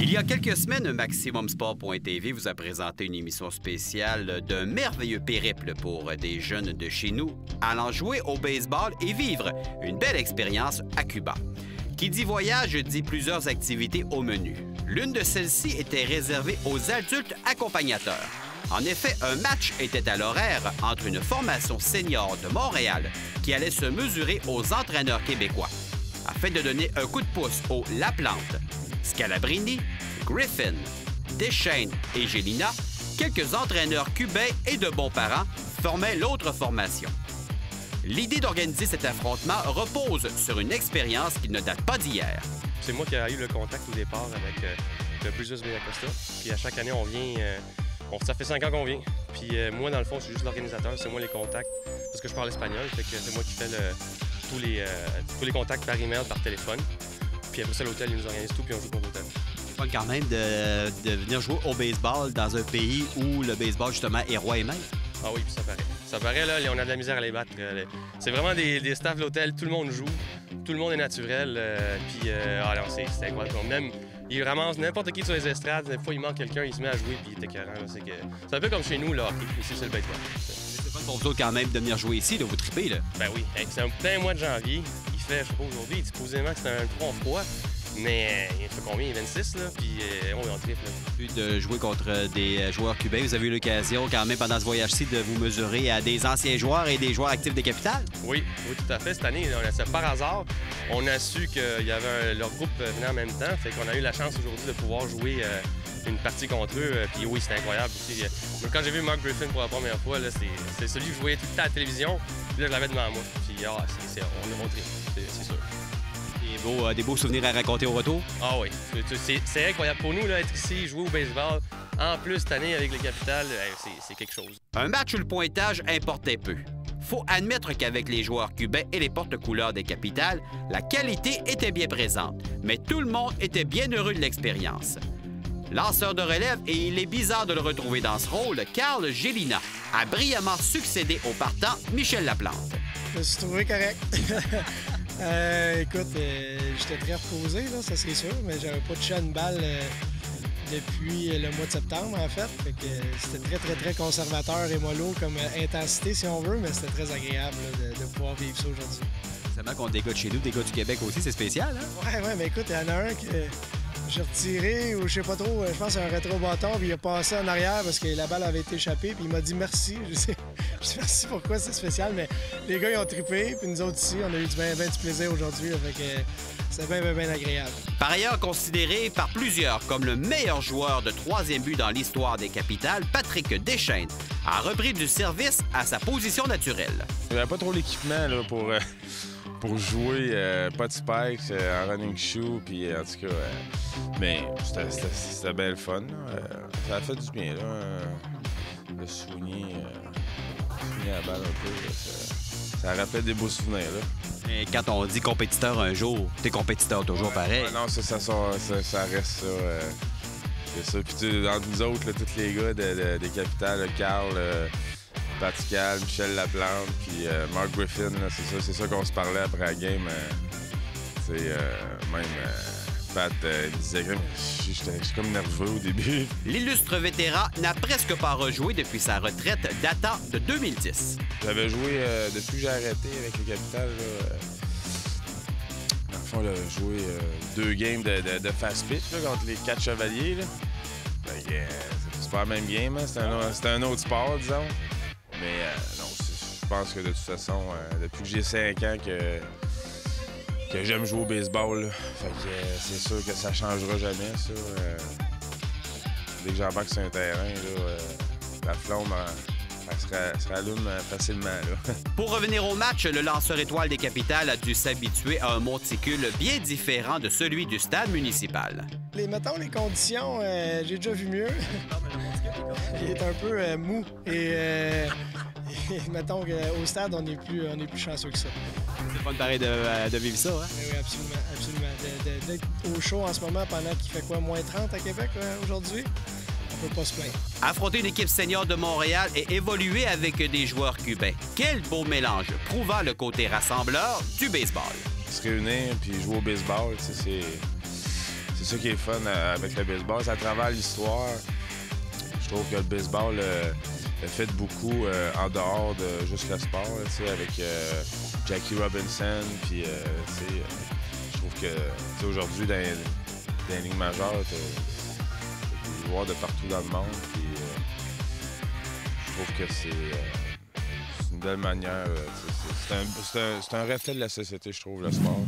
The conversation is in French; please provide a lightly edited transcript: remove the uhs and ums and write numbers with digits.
Il y a quelques semaines, MaximumSport.tv vous a présenté une émission spéciale d'un merveilleux périple pour des jeunes de chez nous allant jouer au baseball et vivre une belle expérience à Cuba. Qui dit voyage dit plusieurs activités au menu. L'une de celles-ci était réservée aux adultes accompagnateurs. En effet, un match était à l'horaire entre une formation senior de Montréal qui allait se mesurer aux entraîneurs québécois. Afin de donner un coup de pouce aux La Plante, Scalabrini, Griffin, Deschênes et Gélina, quelques entraîneurs cubains et de bons parents formaient l'autre formation. L'idée d'organiser cet affrontement repose sur une expérience qui ne date pas d'hier. C'est moi qui ai eu le contact au départ avec le Brisas Villacosta. Puis à chaque année, on vient. Ça fait 5 ans qu'on vient. Puis moi, dans le fond, je suis juste l'organisateur. C'est moi les contacts. Parce que je parle espagnol. Fait que c'est moi qui fais tous les contacts par email, par téléphone. Puis après ça, l'hôtel, ils nous organise tout, puis on joue pour l'hôtel. C'est fun quand même de venir jouer au baseball dans un pays où le baseball, justement, est roi et maître. Ah oui, puis ça paraît. Ça paraît, là, on a de la misère à les battre. C'est vraiment des staffs de l'hôtel, tout le monde joue, tout le monde est naturel. Puis, c'est incroyable. Même, ils ramassent n'importe qui sur les estrades, des fois, il manque quelqu'un, il se met à jouer, puis il est écœurant. C'est un peu comme chez nous, là, hockey. Ici, c'est le baseball. C'est fun pour vous autres quand même de venir jouer ici, là, vous tripez, là. Ben oui, c'est un plein mois de janvier. Il fait, je sais pas aujourd'hui, il dit supposément que c'est un front froid. Mais il fait combien? 26, là? Puis on est en triple. Puis de jouer contre des joueurs cubains, vous avez eu l'occasion quand même pendant ce voyage-ci de vous mesurer à des anciens joueurs et des joueurs actifs des capitales? Oui, tout à fait. Cette année, par hasard, on a su qu'il y avait leur groupe venait en même temps. Fait qu'on a eu la chance aujourd'hui de pouvoir jouer une partie contre eux. Puis oui, c'était incroyable. Quand j'ai vu Mark Griffin pour la première fois, c'est celui que je voyais tout le temps à la télévision. Puis là, je l'avais devant moi. Puis on est montré, c'est sûr. Des beaux souvenirs à raconter au retour? Ah oui, c'est incroyable. Pour nous, là, être ici, jouer au baseball, en plus cette année avec les Capitales, c'est quelque chose. Un match où le pointage importait peu. Faut admettre qu'avec les joueurs cubains et les porte-couleurs des Capitales, la qualité était bien présente, mais tout le monde était bien heureux de l'expérience. Lanceur de relève, et il est bizarre de le retrouver dans ce rôle, Carl Gélina a brillamment succédé au partant Michel Laplante. Je me suis trouvé correct. Écoute, j'étais très reposé, là, ça c'est sûr, mais j'avais pas touché à une balle depuis le mois de septembre, en fait. Fait que c'était très conservateur et mollo comme intensité, si on veut, mais c'était très agréable là, de pouvoir vivre ça aujourd'hui. C'est vrai qu'on des gars de chez nous, des gars du Québec aussi, c'est spécial, hein? Ouais, mais écoute, il y en a un que j'ai retiré, ou je sais pas trop, je pense un rétro-bâton, puis il a passé en arrière parce que la balle avait été échappée, puis il m'a dit merci. Je sais merci pourquoi c'est spécial, mais les gars, ils ont trippé, puis nous autres ici, on a eu ben du plaisir aujourd'hui, fait que c'est bien agréable. Par ailleurs, considéré par plusieurs comme le meilleur joueur de troisième but dans l'histoire des Capitales, Patrick Deschênes a repris du service à sa position naturelle. Il n'y avait pas trop l'équipement là, pour jouer, pas de spikes, en running shoe, puis en tout cas, mais c'était bien le fun. Ça a fait du bien, là, de soigner la balle un peu. Ça rappelle des beaux souvenirs, là. Et quand on dit compétiteur un jour, t'es compétiteur toujours pareil. Non, ça reste ça. C'est ça. Puis entre nous autres, là, tous les gars des Capitales, Carl, Pascal, Michel Laplante, puis Mark Griffin, c'est ça qu'on se parlait après la game. Pat disait que j'étais comme nerveux au début. L'illustre vétéran n'a presque pas rejoué depuis sa retraite datant de 2010. J'avais joué depuis que j'ai arrêté avec les Capitales. Dans le fond, j'ai joué 2 games de fast pitch là, contre les 4 Chevaliers. Là. C'est pas la même game, hein. C'était un autre sport, disons. Mais non, je pense que de toute façon, depuis que j'ai 5 ans que j'aime jouer au baseball, là. Fait que c'est sûr que ça changera jamais, ça. Dès que j'embarque sur un terrain, là, la flamme, elle se rallume facilement, là. Pour revenir au match, le lanceur étoile des Capitales a dû s'habituer à un monticule bien différent de celui du stade municipal. Mettons les conditions, j'ai déjà vu mieux. Il est un peu mou et mettons qu'au stade, on est plus chanceux que ça. C'est fun pareil de vivre ça, hein? Oui, absolument. D'être au chaud en ce moment pendant qu'il fait quoi, moins 30 à Québec aujourd'hui, on peut pas se plaindre. Affronter une équipe senior de Montréal et évoluer avec des joueurs cubains. Quel beau mélange, prouvant le côté rassembleur du baseball. Se réunir puis jouer au baseball, c'est c'est ça qui est fun avec le baseball. C'est à travers l'histoire. Je trouve que le baseball a fait beaucoup en dehors de juste le sport, là, avec Jackie Robinson. Puis, je trouve que aujourd'hui, dans les ligues majeures, t'as des joueurs de partout dans le monde. Puis, je trouve que c'est une belle manière. C'est un reflet de la société, je trouve, le sport.